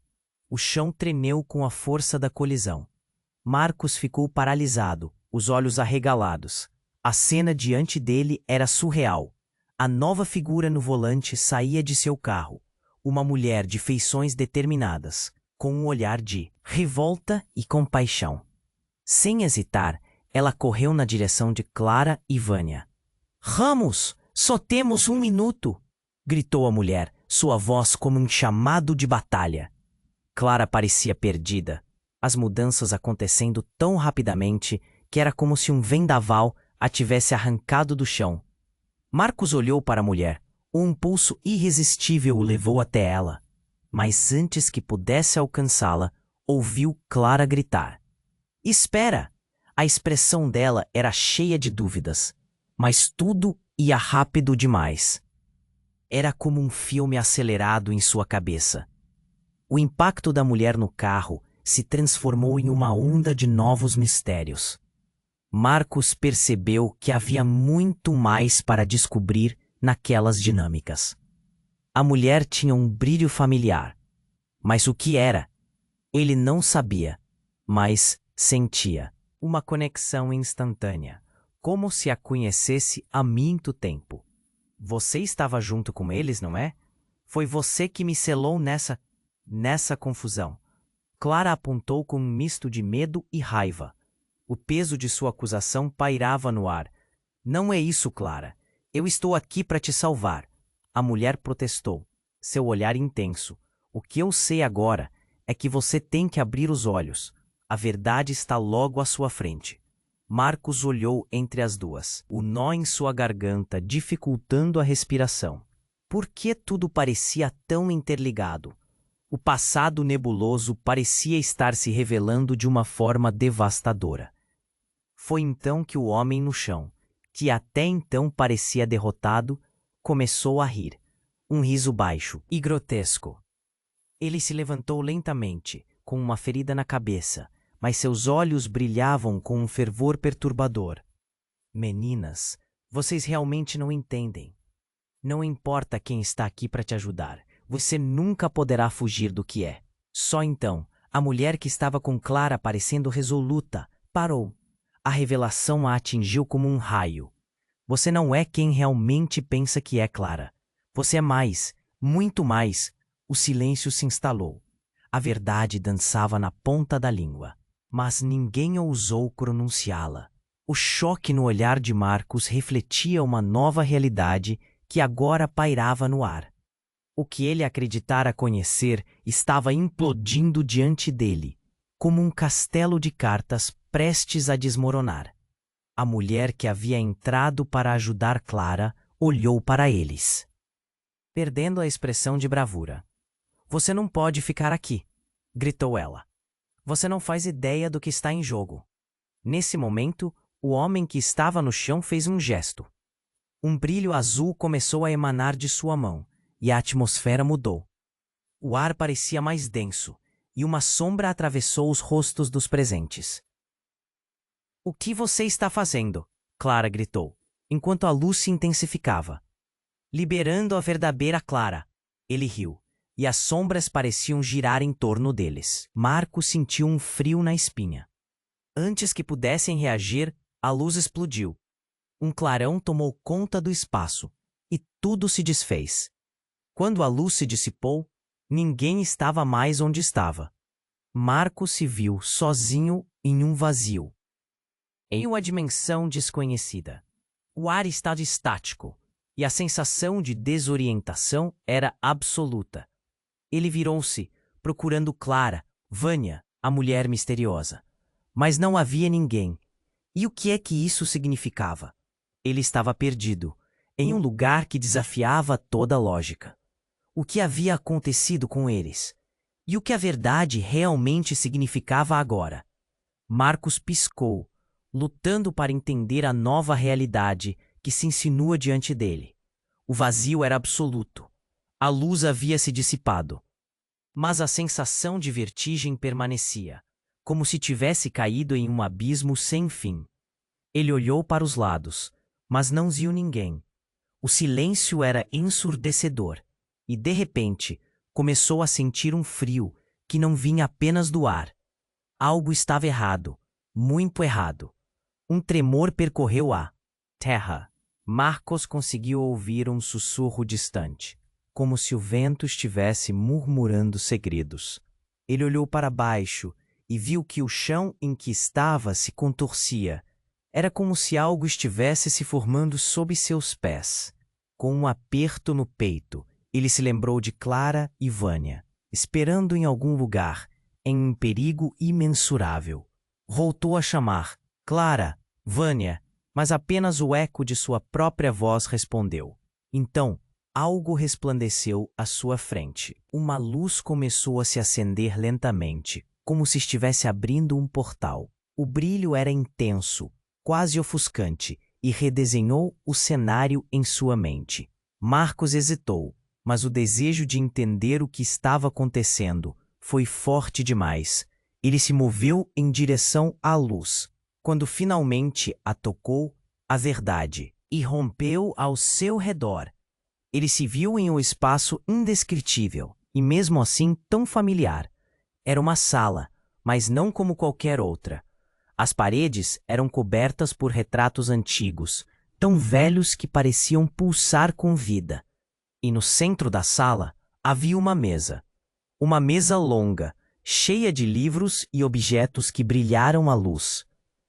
O chão tremeu com a força da colisão. Marcos ficou paralisado, os olhos arregalados. A cena diante dele era surreal. A nova figura no volante saía de seu carro, uma mulher de feições determinadas, com um olhar de revolta e compaixão. Sem hesitar, ela correu na direção de Clara e Vânia. Ramos, só temos 1 minuto! Gritou a mulher, sua voz como um chamado de batalha. Clara parecia perdida, as mudanças acontecendo tão rapidamente que era como se um vendaval a tivesse arrancado do chão. Marcos olhou para a mulher. Um impulso irresistível o levou até ela. Mas antes que pudesse alcançá-la, ouviu Clara gritar. Espera! A expressão dela era cheia de dúvidas, mas tudo ia rápido demais. Era como um filme acelerado em sua cabeça. O impacto da mulher no carro se transformou em uma onda de novos mistérios. Marcos percebeu que havia muito mais para descobrir naquelas dinâmicas. A mulher tinha um brilho familiar. Mas o que era? Ele não sabia, mas sentia uma conexão instantânea, como se a conhecesse há muito tempo. Você estava junto com eles, não é? Foi você que me selou nessa confusão. Clara apontou com um misto de medo e raiva. O peso de sua acusação pairava no ar. Não é isso, Clara. Eu estou aqui para te salvar. A mulher protestou, seu olhar intenso. O que eu sei agora é que você tem que abrir os olhos. A verdade está logo à sua frente. Marcos olhou entre as duas, o nó em sua garganta dificultando a respiração. Por que tudo parecia tão interligado? O passado nebuloso parecia estar se revelando de uma forma devastadora. Foi então que o homem no chão, que até então parecia derrotado, começou a rir. Um riso baixo e grotesco. Ele se levantou lentamente, com uma ferida na cabeça, mas seus olhos brilhavam com um fervor perturbador. Meninas, vocês realmente não entendem. Não importa quem está aqui para te ajudar, você nunca poderá fugir do que é. Só então, a mulher que estava com Clara parecendo resoluta, parou. A revelação a atingiu como um raio. Você não é quem realmente pensa que é, Clara. Você é mais, muito mais. O silêncio se instalou. A verdade dançava na ponta da língua, mas ninguém ousou pronunciá-la. O choque no olhar de Marcos refletia uma nova realidade que agora pairava no ar. O que ele acreditara conhecer estava implodindo diante dele, como um castelo de cartas prestes a desmoronar. A mulher que havia entrado para ajudar Clara olhou para eles, perdendo a expressão de bravura. "Você não pode ficar aqui", gritou ela. "Você não faz ideia do que está em jogo." Nesse momento, o homem que estava no chão fez um gesto. Um brilho azul começou a emanar de sua mão, e a atmosfera mudou. O ar parecia mais denso, e uma sombra atravessou os rostos dos presentes. "O que você está fazendo?" Clara gritou, enquanto a luz se intensificava. "Liberando a verdadeira Clara." Ele riu, e as sombras pareciam girar em torno deles. Marcos sentiu um frio na espinha. Antes que pudessem reagir, a luz explodiu. Um clarão tomou conta do espaço, e tudo se desfez. Quando a luz se dissipou, ninguém estava mais onde estava. Marcos se viu sozinho em um vazio, em uma dimensão desconhecida. O ar estava estático, e a sensação de desorientação era absoluta. Ele virou-se, procurando Clara, Vânia, a mulher misteriosa. Mas não havia ninguém. E o que é que isso significava? Ele estava perdido, em um lugar que desafiava toda lógica. O que havia acontecido com eles? E o que a verdade realmente significava agora? Marcos piscou, lutando para entender a nova realidade que se insinua diante dele. O vazio era absoluto. A luz havia se dissipado. Mas a sensação de vertigem permanecia, como se tivesse caído em um abismo sem fim. Ele olhou para os lados, mas não viu ninguém. O silêncio era ensurdecedor, e de repente começou a sentir um frio que não vinha apenas do ar. Algo estava errado, muito errado. Um tremor percorreu a terra. Marcos conseguiu ouvir um sussurro distante, como se o vento estivesse murmurando segredos. Ele olhou para baixo e viu que o chão em que estava se contorcia. Era como se algo estivesse se formando sob seus pés. Com um aperto no peito, ele se lembrou de Clara e Vânia, esperando em algum lugar, em um perigo imensurável. Voltou a chamar: "Clara, Vânia", mas apenas o eco de sua própria voz respondeu. Então, algo resplandeceu à sua frente. Uma luz começou a se acender lentamente, como se estivesse abrindo um portal. O brilho era intenso, quase ofuscante, e redesenhou o cenário em sua mente. Marcos hesitou, mas o desejo de entender o que estava acontecendo foi forte demais. Ele se moveu em direção à luz. Quando finalmente a tocou, a verdade irrompeu ao seu redor. Ele se viu em um espaço indescritível, e mesmo assim tão familiar. Era uma sala, mas não como qualquer outra. As paredes eram cobertas por retratos antigos, tão velhos que pareciam pulsar com vida. E no centro da sala havia uma mesa. Uma mesa longa, cheia de livros e objetos que brilharam à luz.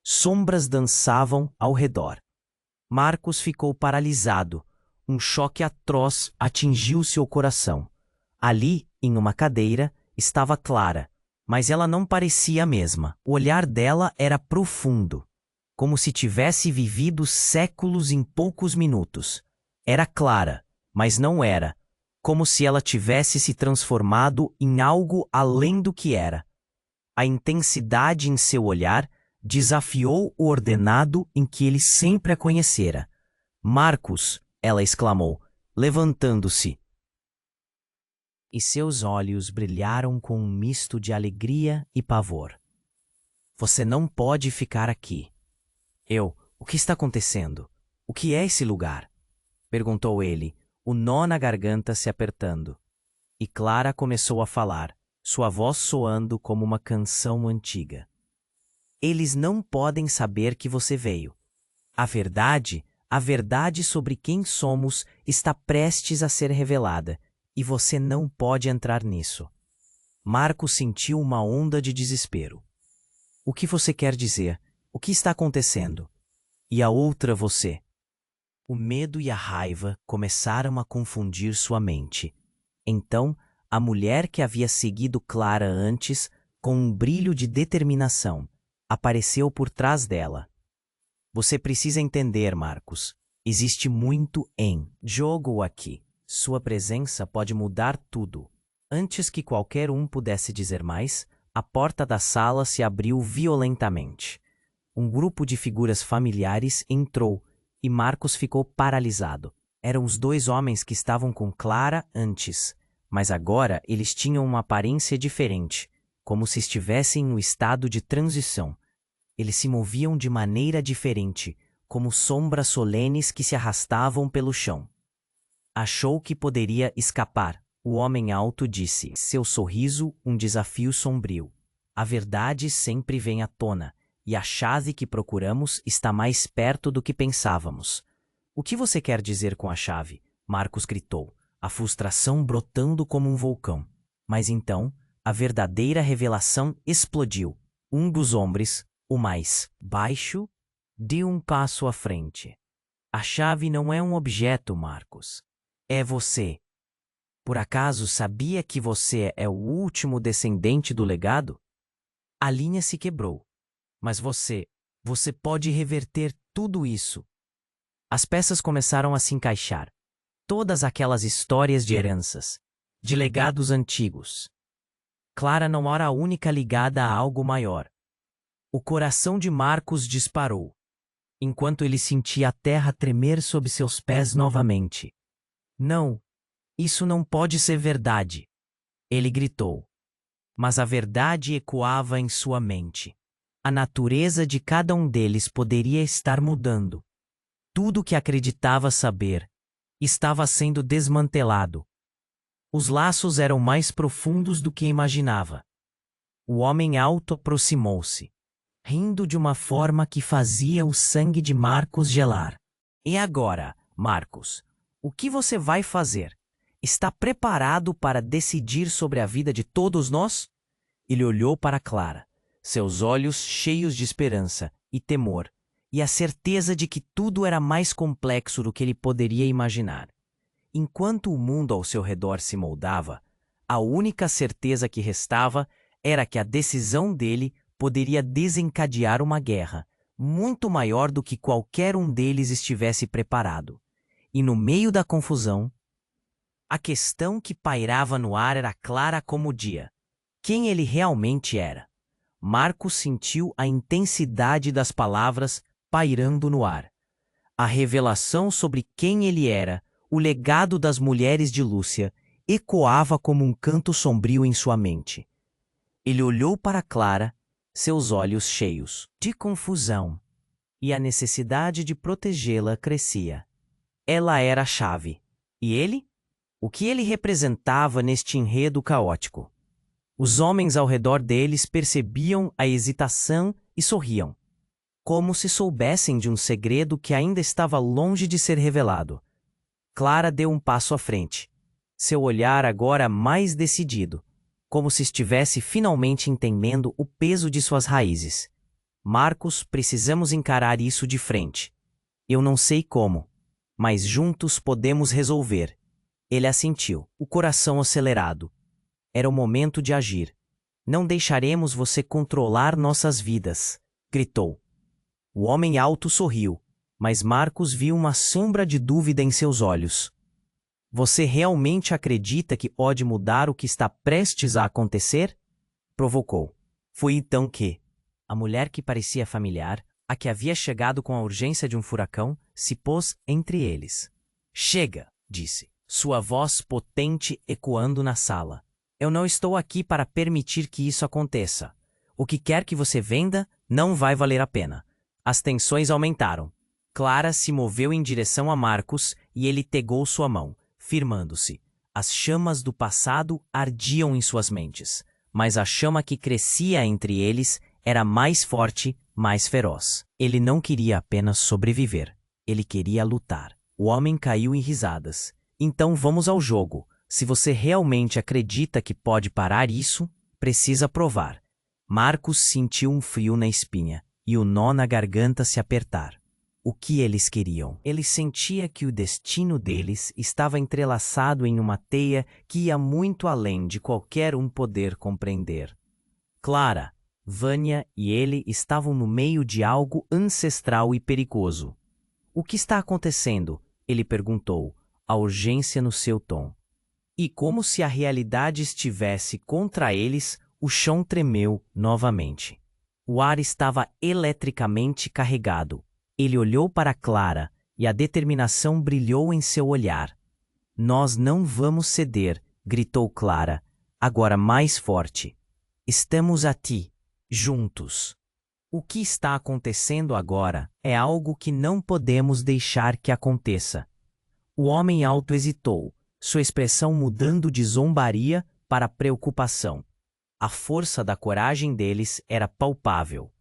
Sombras dançavam ao redor. Marcos ficou paralisado. Um choque atroz atingiu seu coração. Ali, em uma cadeira, estava Clara, mas ela não parecia a mesma. O olhar dela era profundo, como se tivesse vivido séculos em poucos minutos. Era Clara, mas não era, como se ela tivesse se transformado em algo além do que era. A intensidade em seu olhar Desafiou o ordenado em que ele sempre a conhecera. Marcus, ela exclamou, levantando-se. E seus olhos brilharam com um misto de alegria e pavor. Você não pode ficar aqui. O que está acontecendo? O que é esse lugar? Perguntou ele, o nó na garganta se apertando. E Clara começou a falar, sua voz soando como uma canção antiga. Eles não podem saber que você veio. A verdade sobre quem somos está prestes a ser revelada, e você não pode entrar nisso. Marcos sentiu uma onda de desespero. O que você quer dizer? O que está acontecendo? E a outra você? O medo e a raiva começaram a confundir sua mente. Então, a mulher que havia seguido Clara antes, com um brilho de determinação, apareceu por trás dela. Você precisa entender, Marcos. Existe muito em jogo aqui. Sua presença pode mudar tudo. Antes que qualquer um pudesse dizer mais, a porta da sala se abriu violentamente. Um grupo de figuras familiares entrou e Marcos ficou paralisado. Eram os dois homens que estavam com Clara antes, mas agora eles tinham uma aparência diferente, como se estivessem em um estado de transição. Eles se moviam de maneira diferente, como sombras solenes que se arrastavam pelo chão. Achou que poderia escapar. O homem alto disse, seu sorriso um desafio sombrio. A verdade sempre vem à tona, e a chave que procuramos está mais perto do que pensávamos. O que você quer dizer com a chave? Marcos gritou, a frustração brotando como um vulcão. Mas então, a verdadeira revelação explodiu. Um dos homens, o mais baixo, deu um passo à frente. A chave não é um objeto, Marcos. É você. Por acaso sabia que você é o último descendente do legado? A linha se quebrou. Mas você pode reverter tudo isso. As peças começaram a se encaixar. Todas aquelas histórias de heranças, de legados antigos. Clara não era a única ligada a algo maior. O coração de Marcos disparou, enquanto ele sentia a terra tremer sob seus pés novamente. Não, isso não pode ser verdade, ele gritou. Mas a verdade ecoava em sua mente. A natureza de cada um deles poderia estar mudando. Tudo o que acreditava saber estava sendo desmantelado. Os laços eram mais profundos do que imaginava. O homem alto aproximou-se, rindo de uma forma que fazia o sangue de Marcos gelar. E agora, Marcos, o que você vai fazer? Está preparado para decidir sobre a vida de todos nós? Ele olhou para Clara, seus olhos cheios de esperança e temor, e a certeza de que tudo era mais complexo do que ele poderia imaginar. Enquanto o mundo ao seu redor se moldava, a única certeza que restava era que a decisão dele poderia desencadear uma guerra, muito maior do que qualquer um deles estivesse preparado. E no meio da confusão, a questão que pairava no ar era clara como o dia. Quem ele realmente era? Marcos sentiu a intensidade das palavras pairando no ar. A revelação sobre quem ele era, o legado das mulheres de Lúcia, ecoava como um canto sombrio em sua mente. Ele olhou para Clara, seus olhos cheios de confusão, e a necessidade de protegê-la crescia. Ela era a chave. E ele? O que ele representava neste enredo caótico? Os homens ao redor deles percebiam a hesitação e sorriam, como se soubessem de um segredo que ainda estava longe de ser revelado. Clara deu um passo à frente, seu olhar agora mais decidido, como se estivesse finalmente entendendo o peso de suas raízes. Marcos, precisamos encarar isso de frente. Eu não sei como, mas juntos podemos resolver. Ele assentiu, o coração acelerado. Era o momento de agir. Não deixaremos você controlar nossas vidas, gritou. O homem alto sorriu, mas Marcos viu uma sombra de dúvida em seus olhos. Você realmente acredita que pode mudar o que está prestes a acontecer? Provocou. Foi então que A mulher que parecia familiar, a que havia chegado com a urgência de um furacão, se pôs entre eles. Chega, disse, sua voz potente ecoando na sala. Eu não estou aqui para permitir que isso aconteça. O que quer que você venda não vai valer a pena. As tensões aumentaram. Clara se moveu em direção a Marcos e ele pegou sua mão, firmando-se. As chamas do passado ardiam em suas mentes, mas a chama que crescia entre eles era mais forte, mais feroz. Ele não queria apenas sobreviver. Ele queria lutar. O homem caiu em risadas. Então vamos ao jogo. Se você realmente acredita que pode parar isso, precisa provar. Marcos sentiu um frio na espinha e o nó na garganta se apertar. O que eles queriam? Ele sentia que o destino deles estava entrelaçado em uma teia que ia muito além de qualquer um poder compreender. Clara, Vânia e ele estavam no meio de algo ancestral e perigoso. O que está acontecendo? Ele perguntou, a urgência no seu tom. E como se a realidade estivesse contra eles, o chão tremeu novamente. O ar estava eletricamente carregado. Ele olhou para Clara e a determinação brilhou em seu olhar. Nós não vamos ceder, gritou Clara, agora mais forte. Estamos aqui, juntos. O que está acontecendo agora é algo que não podemos deixar que aconteça. O homem alto hesitou, sua expressão mudando de zombaria para preocupação. A força da coragem deles era palpável.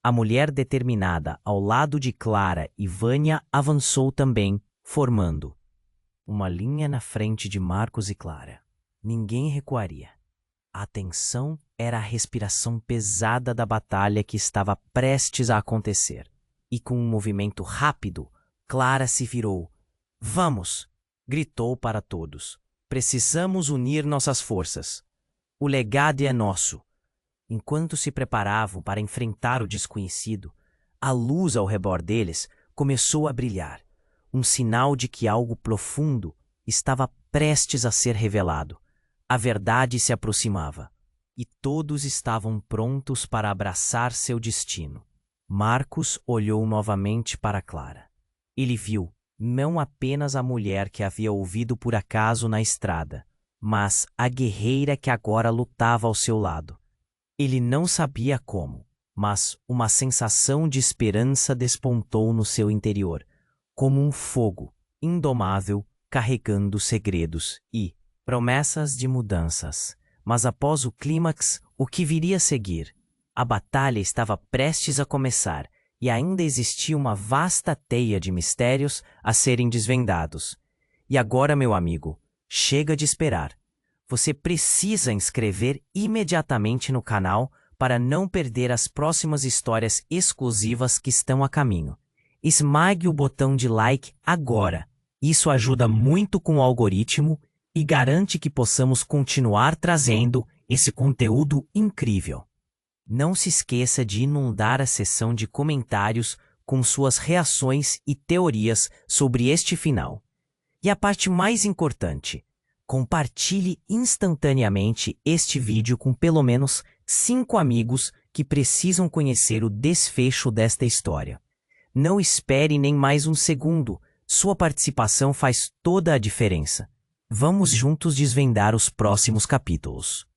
A mulher determinada ao lado de Clara e Vânia avançou também, formando uma linha na frente de Marcos e Clara. Ninguém recuaria. A tensão era a respiração pesada da batalha que estava prestes a acontecer. E com um movimento rápido, Clara se virou. Vamos! Gritou para todos. Precisamos unir nossas forças. O legado é nosso. Enquanto se preparavam para enfrentar o desconhecido, a luz ao redor deles começou a brilhar, um sinal de que algo profundo estava prestes a ser revelado. A verdade se aproximava, e todos estavam prontos para abraçar seu destino. Marcos olhou novamente para Clara. Ele viu não apenas a mulher que havia ouvido por acaso na estrada, mas a guerreira que agora lutava ao seu lado. Ele não sabia como, mas uma sensação de esperança despontou no seu interior, como um fogo indomável carregando segredos e promessas de mudanças. Mas após o clímax, o que viria a seguir? A batalha estava prestes a começar e ainda existia uma vasta teia de mistérios a serem desvendados. E agora, meu amigo, chega de esperar. Você precisa inscrever imediatamente no canal para não perder as próximas histórias exclusivas que estão a caminho. Esmague o botão de like agora. Isso ajuda muito com o algoritmo e garante que possamos continuar trazendo esse conteúdo incrível. Não se esqueça de inundar a seção de comentários com suas reações e teorias sobre este final. E a parte mais importante, compartilhe instantaneamente este vídeo com pelo menos 5 amigos que precisam conhecer o desfecho desta história. Não espere nem mais um segundo, sua participação faz toda a diferença. Vamos juntos desvendar os próximos capítulos.